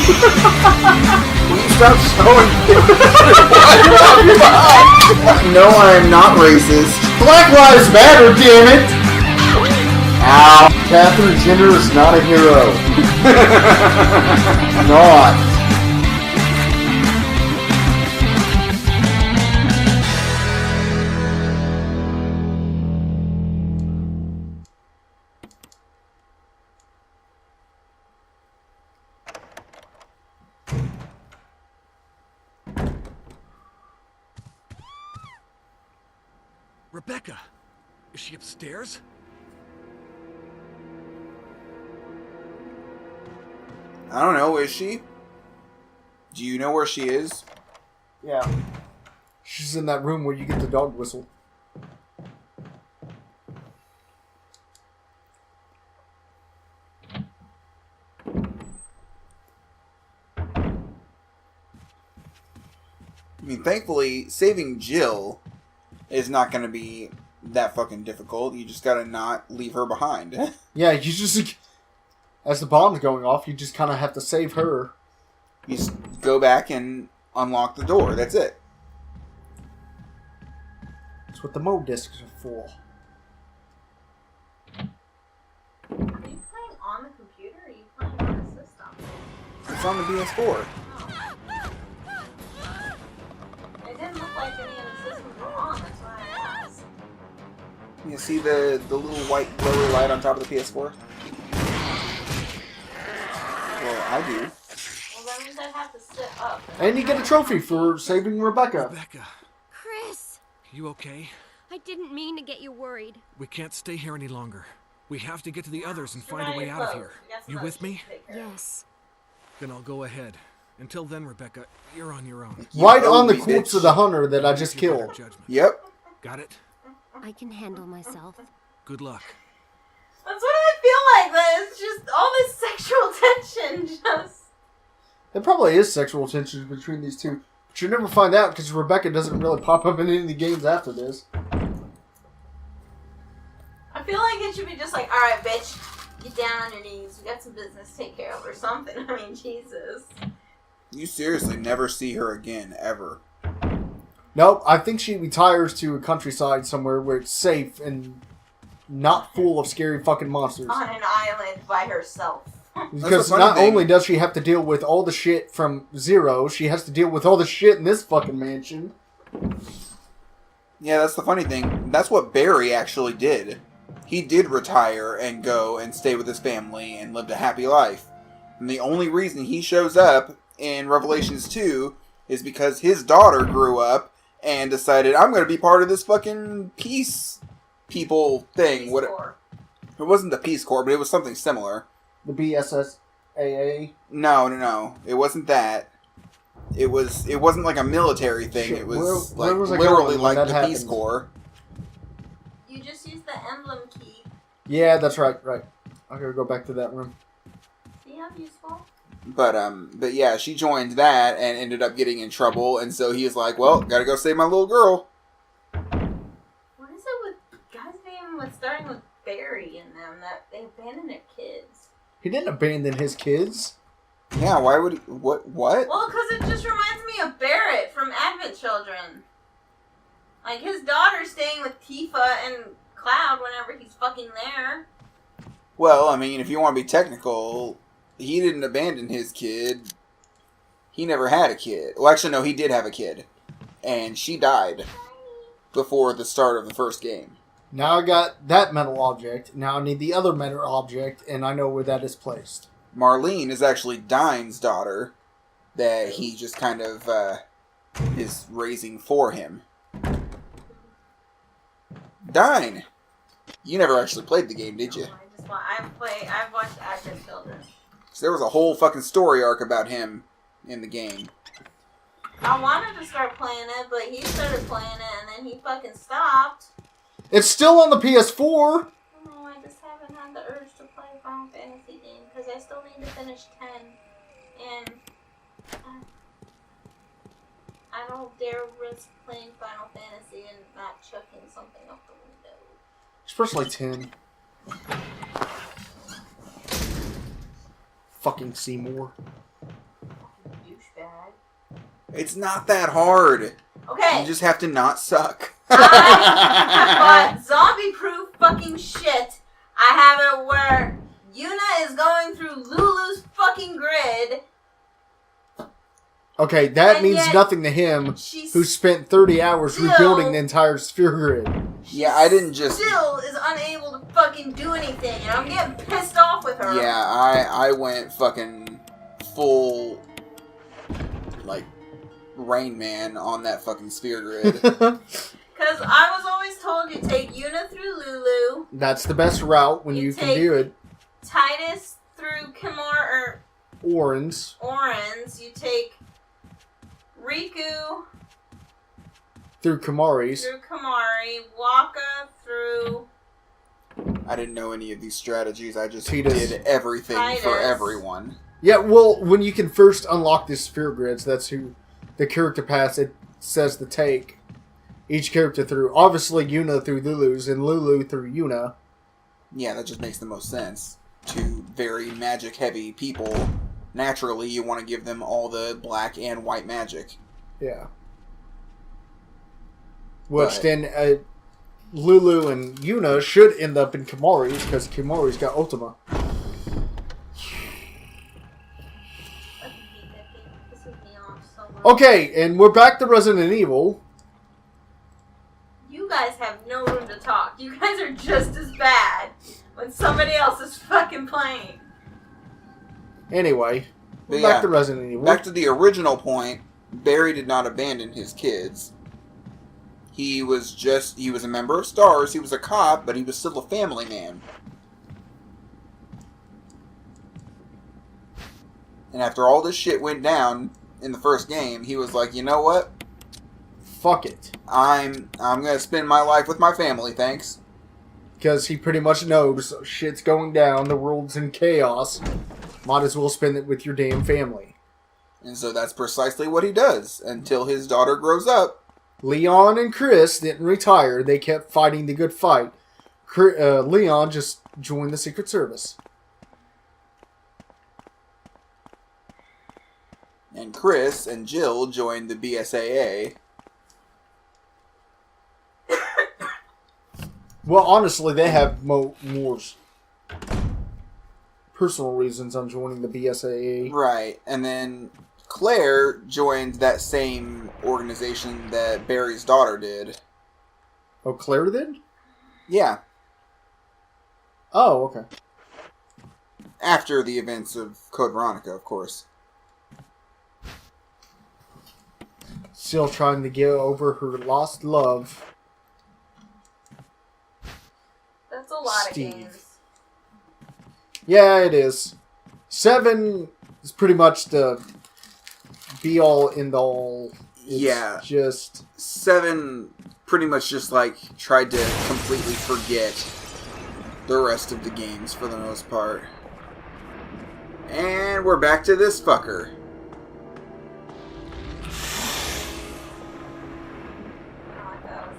Please stop showing No, I am not racist. Black Lives Matter, damn it! Ow. Catherine Jenner is not a hero. Not. Rebecca, is she upstairs? I don't know, is she? Do you know where she is? Yeah. She's in that room where you get the dog whistle. I mean, thankfully, saving Jill is not going to be that fucking difficult. You just gotta not leave her behind. Yeah, you just... As the bomb's going off, you just kind of have to save her. You just go back and unlock the door. That's it. That's what the mode discs are for. Are you playing on the computer or are you playing on the system? It's on the PS4. It didn't look like any of the systems were on, that's why I asked. You see the little white glowy light on top of the PS4? Well, I do. Well, that means I'd have to sit up. And you get a trophy for saving Rebecca. Rebecca, Chris! you okay? I didn't mean to get you worried. We can't stay here any longer. We have to get to the others and find a way out of here. You with me? Yes. Then I'll go ahead. Until then, Rebecca, you're on your own. Right You on the owe me, corpse bitch. of the hunter that I just Use your better killed. judgment. Yep. Got it? I can handle myself. Good luck. That's what I feel like, that it's just all this sexual tension, just... There probably is sexual tension between these two. But you'll never find out because Rebecca doesn't really pop up in any of the games after this. I feel like it should be just like, alright, bitch, get down on your knees, we got some business to take care of or something. I mean, Jesus. You seriously never see her again, ever. Nope, I think she retires to a countryside somewhere where it's safe and not full of scary fucking monsters. On an island by herself. Because funny not thing. only does she have to deal with all the shit from Zero, she has to deal with all the shit in this fucking mansion. Yeah, that's the funny thing. That's what Barry actually did. He did retire and go and stay with his family and lived a happy life. And the only reason he shows up in Revelations 2 is because his daughter grew up and decided, I'm going to be part of this fucking peace people thing. Peace What? Corps. It wasn't the Peace Corps, but it was something similar. The BSSAA. No. It wasn't that. It wasn't like a military thing. Shit, It was where was I literally going when like that the Peace happened? Corps. You just use the emblem key. Yeah, that's right. I'm gonna go back to that room. See how useful? But yeah, she joined that and ended up getting in trouble, and so he was like, well, gotta go save my little girl. What is it with guys' name with starting with Barry in them that they abandon their kids? He didn't abandon his kids. Yeah, why would he, what? Well, because it just reminds me of Barrett from Advent Children. Like, his daughter's staying with Tifa and Cloud whenever he's fucking there. Well, I mean, if you want to be technical, he didn't abandon his kid. He never had a kid. Well, actually, no, he did have a kid. And she died before the start of the first game. Now I got that metal object. Now I need the other metal object, and I know where that is placed. Marlene is actually Dine's daughter that he just kind of is raising for him. Dine! You never actually played the game, did you? I've watched Advent Children. So there was a whole fucking story arc about him in the game. I wanted to start playing it, but he started playing it, and then he fucking stopped. It's still on the PS4. No, I just haven't had the urge to play a Final Fantasy game, because I still need to finish 10, and I don't dare risk playing Final Fantasy and not chucking something up the window. Especially 10. Fucking Seymour. It's not that hard. Okay. You just have to not suck. I bought zombie-proof fucking shit. I have it where Yuna is going through Lulu's fucking grid. Okay, that And means yet nothing to him, She's who spent 30 hours still- rebuilding the entire sphere grid. Yeah, I didn't just... still is unable to fucking do anything, and I'm getting pissed off with her. Yeah, I went fucking full, like, Rain Man on that fucking sphere grid. Because I was always told you take Yuna through Lulu, That's the best route when You you can take- do it. Titus through Kimura Orange. or Oran's, you take Riku Through Kamari's. through Kamari, Waka through I didn't know any of these strategies. I just Titus. did everything Titus. for everyone. Yeah, well, when you can first unlock the sphere grids, that's who the character path it says to take each character through. Obviously, Yuna through Lulu's and Lulu through Yuna. Yeah, that just makes the most sense. To very magic-heavy people, naturally, you want to give them all the black and white magic. Yeah. Which But- then Lulu and Yuna should end up in Kamari's because Kamari's got Ultima. I hate that game. This pisses me off so much. Okay, and we're back to Resident Evil. You guys have no room to talk. You guys are just as bad when somebody else is fucking playing. Anyway, we're But back yeah, to Resident Evil. Back to the original point, Barry did not abandon his kids. He was a member of STARS, he was a cop, but he was still a family man. And after all this shit went down in the first game, he was like, you know what? Fuck it. I'm gonna spend my life with my family, thanks. Because he pretty much knows shit's going down, the world's in chaos. Might as well spend it with your damn family. And so that's precisely what he does, until his daughter grows up. Leon and Chris didn't retire. They kept fighting the good fight. Leon just joined the Secret Service. And Chris and Jill joined the BSAA. Well, honestly, they have more personal reasons on joining the BSAA. Right, and then Claire joined that same organization that Barry's daughter did. Oh, Claire did? Yeah, Oh, okay. after the events of Code Veronica, of course. Still trying to get over her lost love. That's a lot Steve. of games. Yeah, it is. 7 is pretty much the be-all, end-all. It's Yeah. just... 7 pretty much just, like, tried to completely forget the rest of the games for the most part. And we're back to this fucker. Oh, that was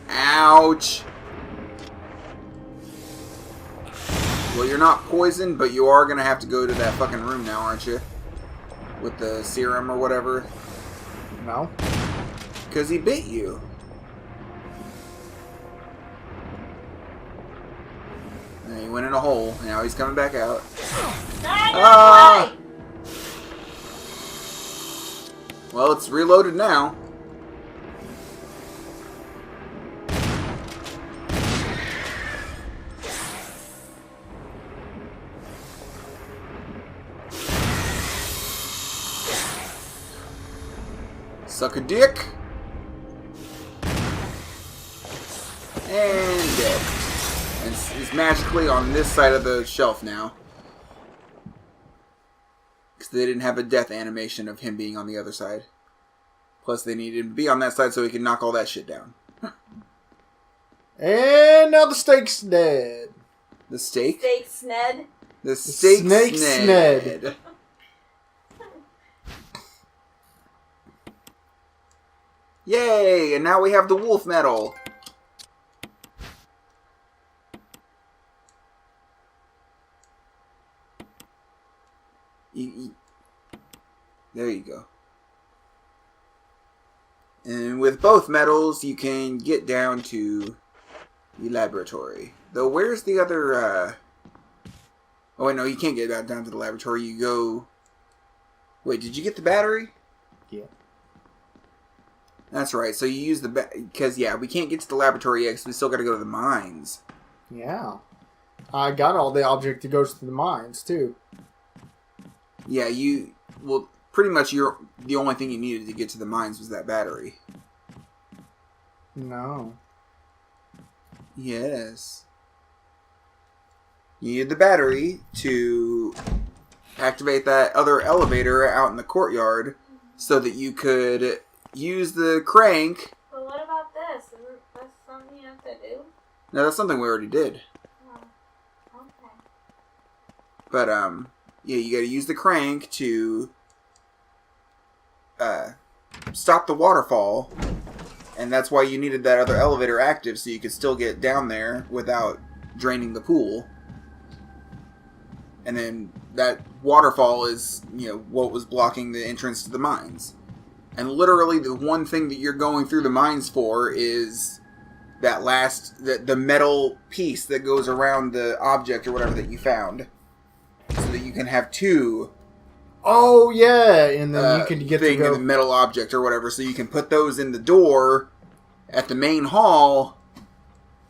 Ouch! Well, you're not poisoned, but you are gonna have to go to that fucking room now, aren't you? With the serum or whatever. No. Because he bit you. And he went in a hole, and now he's coming back out. Ah! Well, it's reloaded now. Suck a dick. And dead. And he's magically on this side of the shelf now. Because they didn't have a death animation of him being on the other side. Plus they needed him to be on that side so he could knock all that shit down. And now the steak's dead. The steak? Steak Sned. The steak snake sned. sned. Yay! And now we have the wolf medal. There you go. And with both metals, you can get down to the laboratory. Though, where's the other, Oh, wait, no, you can't get down to the laboratory. You go... Wait, did you get the battery? Yeah. That's right. So you use the... Because, yeah, we can't get to the laboratory yet because we still got to go to the mines. Yeah. I got all the object that goes to the mines, too. Yeah, you... Well, pretty much the only thing you needed to get to the mines was that battery. No. Yes. You need the battery to activate that other elevator out in the courtyard so that you could use the crank. But what about this? Isn't this something you have to do? No, that's something we already did. Oh, okay. But, yeah, you gotta use the crank to stop the waterfall. And that's why you needed that other elevator active, so you could still get down there without draining the pool. And then that waterfall is, what was blocking the entrance to the mines. And literally the one thing that you're going through the mines for is that the metal piece that goes around the object or whatever that you found. So that you can have two... Oh, yeah, and then you can get to thing go... in the metal object or whatever, so you can put those in the door at the main hall,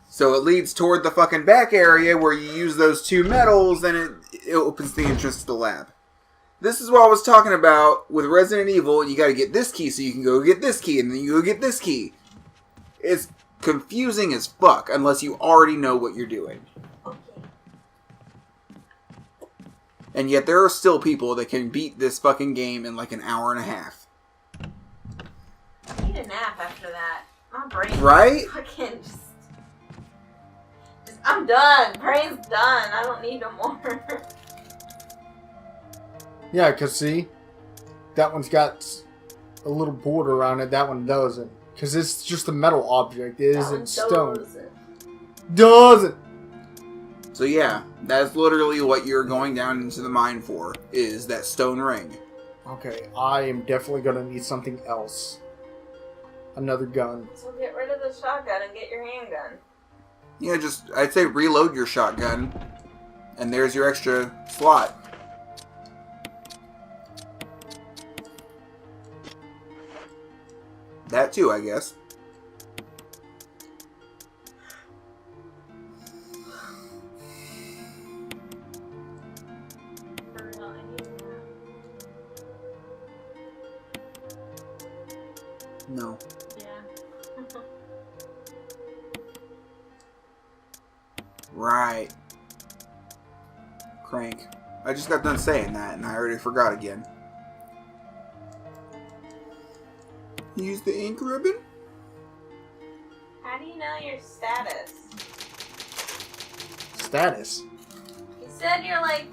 so it leads toward the fucking back area where you use those two metals, and it opens the entrance to the lab. This is what I was talking about with Resident Evil, and you gotta get this key so you can go get this key, and then you go get this key. It's confusing as fuck, unless you already know what you're doing. Okay. And yet there are still people that can beat this fucking game in like an hour and a half. I need a nap after that. My brain Right? fucking just... I'm done. Brain's done. I don't need no more. Yeah, because see, that one's got a little border around it. That one doesn't. Because it's just a metal object. It isn't stone. Doesn't. So yeah, that's literally what you're going down into the mine for, is that stone ring. Okay, I am definitely going to need something else. Another gun. So get rid of the shotgun and get your handgun. Yeah, I'd say reload your shotgun, and there's your extra slot. That too, I guess. For real, I need a nap. No. Yeah. Right. Crank. I just got done saying that, and I already forgot again. Use the ink ribbon? How do you know your status? Status. You said you're like,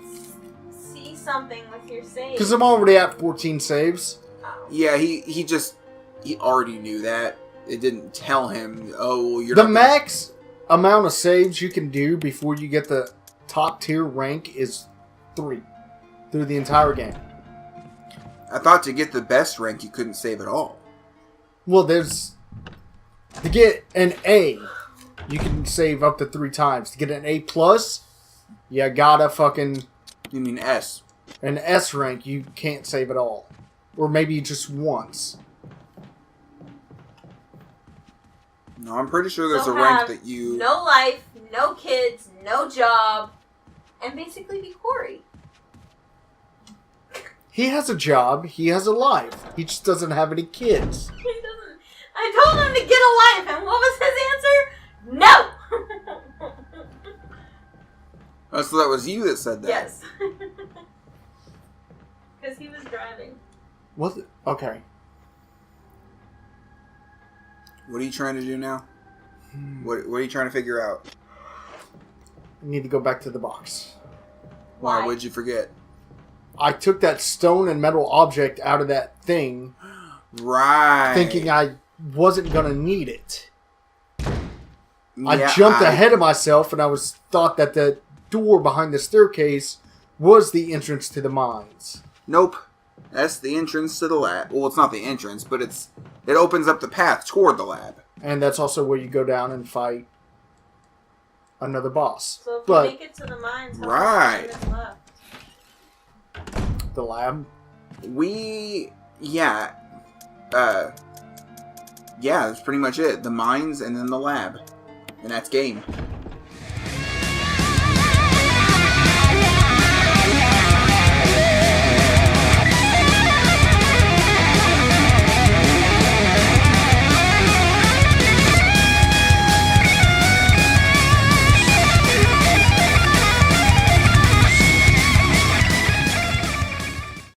see something with your save. Because I'm already at 14 saves. Oh. Yeah, he already knew that. It didn't tell him, oh, you're The not max amount of saves you can do before you get the top tier rank is 3 through the entire game. I thought to get the best rank, you couldn't save at all. Well, to get an A, you can save up to 3 times. To get an A+, you gotta fucking... You mean S? An S rank, you can't save at all. Or maybe just once. No, I'm pretty sure there's So a rank have that you... No life, no kids, no job, and basically be Corey. He has a job, he has a life. He just doesn't have any kids. He doesn't. I told him to get a life, and what was his answer? No! Oh, so that was you that said that? Yes. Because he was driving. What? Okay. What are you trying to do now? What are you trying to figure out? I need to go back to the box. Why? What'd you forget? I took that stone and metal object out of that thing, Right. thinking I wasn't going to need it. Yeah, I jumped ahead of myself, and thought that the door behind the staircase was the entrance to the mines. Nope. That's the entrance to the lab. Well, it's not the entrance, but it opens up the path toward the lab. And that's also where you go down and fight another boss. So if But you make it to the mines, how Right. much time is left? the lab, Yeah, that's pretty much it. The mines and then the lab. And that's game.